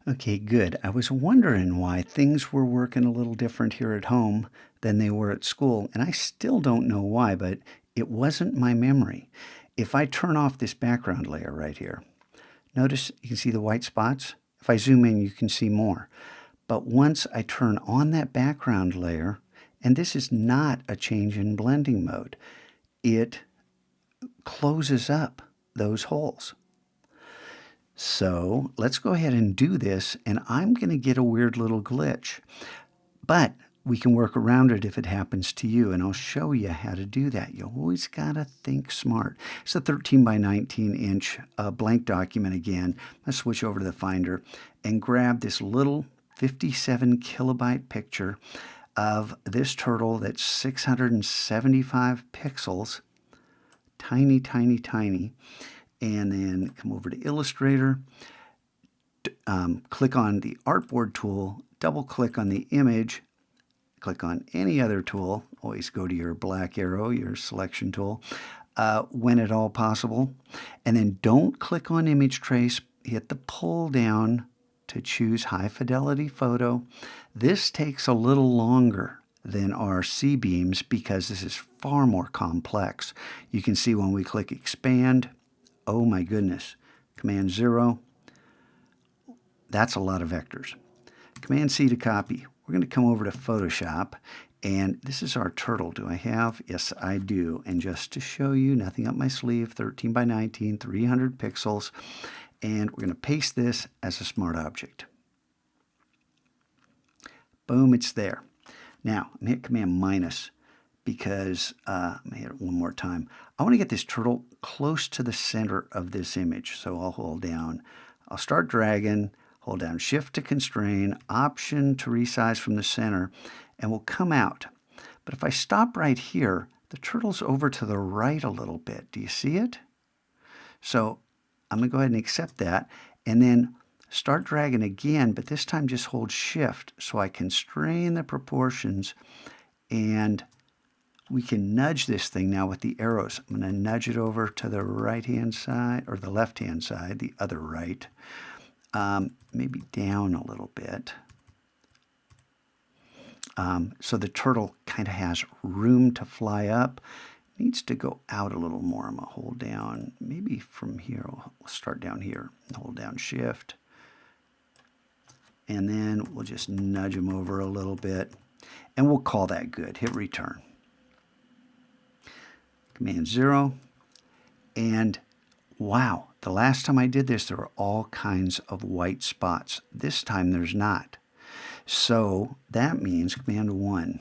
Okay, good. I was wondering why things were working a little different here at home than they were at school, and I still don't know why, but it wasn't my memory. If I turn off this background layer right here, notice you can see the white spots. If I zoom in, you can see more. But once I turn on that background layer, and this is not a change in blending mode, it closes up those holes. So let's go ahead and do this, and I'm going to get a weird little glitch. But we can work around it if it happens to you, and I'll show you how to do that. You always got to think smart. It's a 13 by 19 inch blank document again. Let's switch over to the Finder and grab this little 57 kilobyte picture of this turtle that's 675 pixels. Tiny, tiny, tiny. And then come over to Illustrator, click on the Artboard tool, double click on the image, click on any other tool, always go to your black arrow, your selection tool, when at all possible. And then don't click on Image Trace, hit the pull down to choose High Fidelity Photo. This takes a little longer than our C-beams because this is far more complex. You can see when we click Expand, oh my goodness, Command 0, that's a lot of vectors. Command C to copy. We're going to come over to Photoshop, and this is our turtle. Do I have? Yes, I do. And just to show you, nothing up my sleeve, 13 by 19, 300 pixels, and we're going to paste this as a smart object. Boom, it's there. Now, I'm going to hit Command minus because, I'm going to hit it one more time. I want to get this turtle close to the center of this image. So I'll hold down, I'll start dragging, hold down Shift to constrain, Option to resize from the center, and we'll come out. But if I stop right here, the turtle's over to the right a little bit. Do you see it? So I'm going to go ahead and accept that, and then start dragging again, but this time just hold Shift so I constrain the proportions, and we can nudge this thing now with the arrows. I'm going to nudge it over to the right-hand side, or the left-hand side, the other right. Maybe down a little bit. So the turtle kind of has room to fly up. Needs to go out a little more. I'm going to hold down, maybe from here, we'll start down here, hold down Shift. And then we'll just nudge him over a little bit, and we'll call that good. Hit Return. Command 0, and wow, the last time I did this, there were all kinds of white spots. This time there's not. So that means Command 1.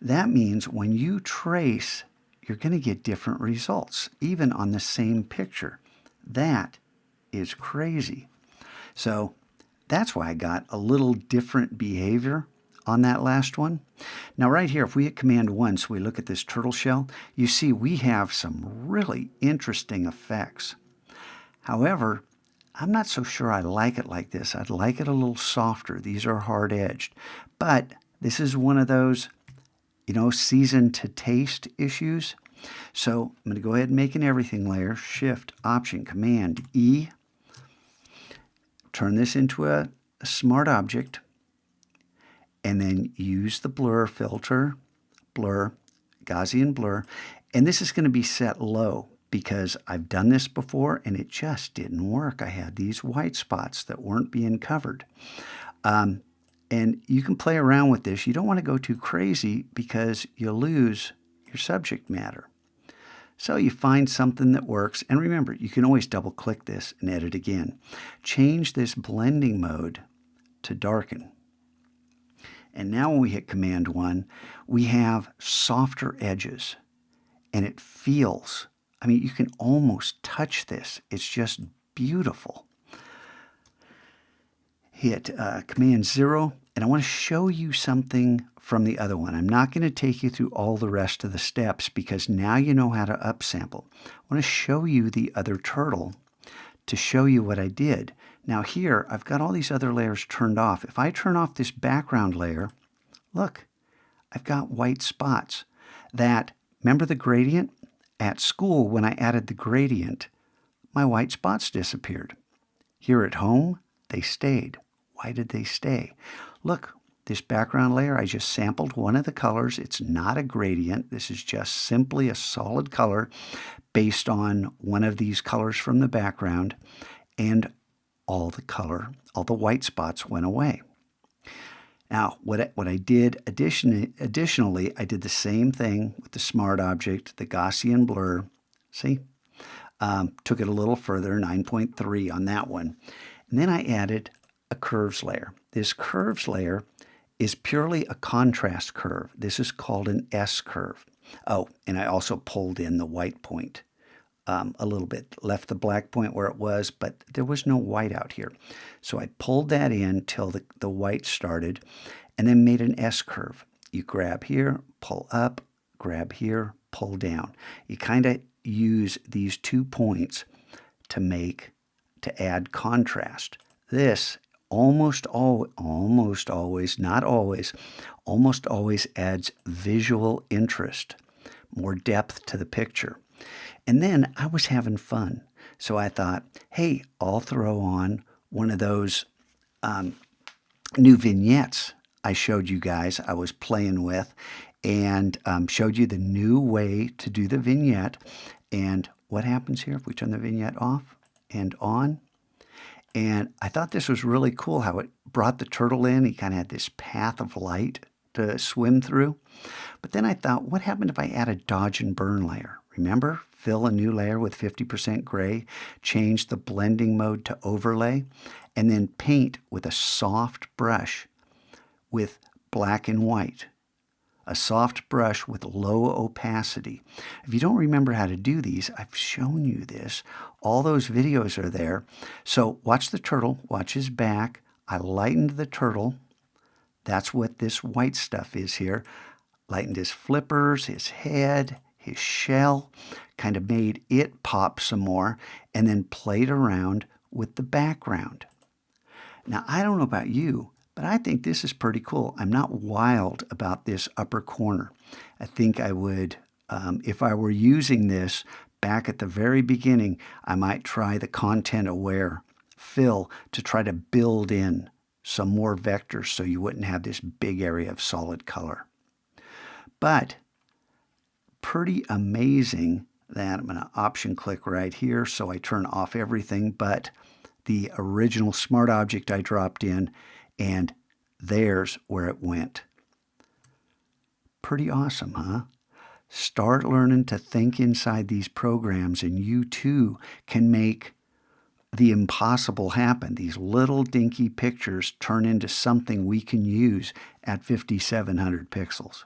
That means when you trace, you're going to get different results, even on the same picture. That is crazy. So that's why I got a little different behavior on that last one. Now right here, if we hit Command 1, so we look at this turtle shell, you see we have some really interesting effects. However, I'm not so sure I like it like this. I'd like it a little softer. These are hard-edged. But this is one of those, season to taste issues. So I'm going to go ahead and make an everything layer. Shift, Option, Command, E. Turn this into a smart object. And then use the blur filter, blur, Gaussian blur. And this is going to be set low because I've done this before and it just didn't work. I had these white spots that weren't being covered. And you can play around with this. You don't want to go too crazy because you lose your subject matter. So you find something that works. And remember, you can always double click this and edit again. Change this blending mode to darken. And now when we hit Command 1, we have softer edges. And it feels, you can almost touch this. It's just beautiful. Hit Command 0, and I want to show you something from the other one. I'm not going to take you through all the rest of the steps because now you know how to upsample. I want to show you the other turtle to show you what I did. Now here, I've got all these other layers turned off. If I turn off this background layer, look, I've got white spots. Remember the gradient? At school, when I added the gradient, my white spots disappeared. Here at home, they stayed. Why did they stay? Look, this background layer, I just sampled one of the colors. It's not a gradient. This is just simply a solid color based on one of these colors from the background, and all the white spots went away. Now, what I did additionally, I did the same thing with the Smart Object, the Gaussian blur. See? Took it a little further, 9.3 on that one. And then I added a curves layer. This curves layer is purely a contrast curve. This is called an S curve. Oh, and I also pulled in the white point a little bit. Left the black point where it was, but there was no white out here. So I pulled that in till the white started, and then made an S curve. You grab here, pull up, grab here, pull down. You kind of use these 2 points to add contrast. This almost always, not always, almost always adds visual interest, more depth to the picture. And then I was having fun. So I thought, hey, I'll throw on one of those new vignettes I showed you guys I was playing with, and showed you the new way to do the vignette. And what happens here if we turn the vignette off and on? And I thought this was really cool how it brought the turtle in. He kind of had this path of light to swim through. But then I thought, what happened if I add a dodge and burn layer? Remember, fill a new layer with 50% gray, change the blending mode to overlay, and then paint with a soft brush with black and white. A soft brush with low opacity. If you don't remember how to do these, I've shown you this. All those videos are there. So watch the turtle, watch his back. I lightened the turtle. That's what this white stuff is here. Lightened his flippers, his head, his shell, kind of made it pop some more, and then played around with the background. Now, I don't know about you, but I think this is pretty cool. I'm not wild about this upper corner. I think I would, if I were using this back at the very beginning, I might try the content-aware fill to try to build in some more vectors so you wouldn't have this big area of solid color. But pretty amazing that I'm going to option click right here so I turn off everything but the original Smart Object I dropped in, and there's where it went. Pretty awesome, huh? Start learning to think inside these programs, and you too can make the impossible happen. These little dinky pictures turn into something we can use at 5,700 pixels.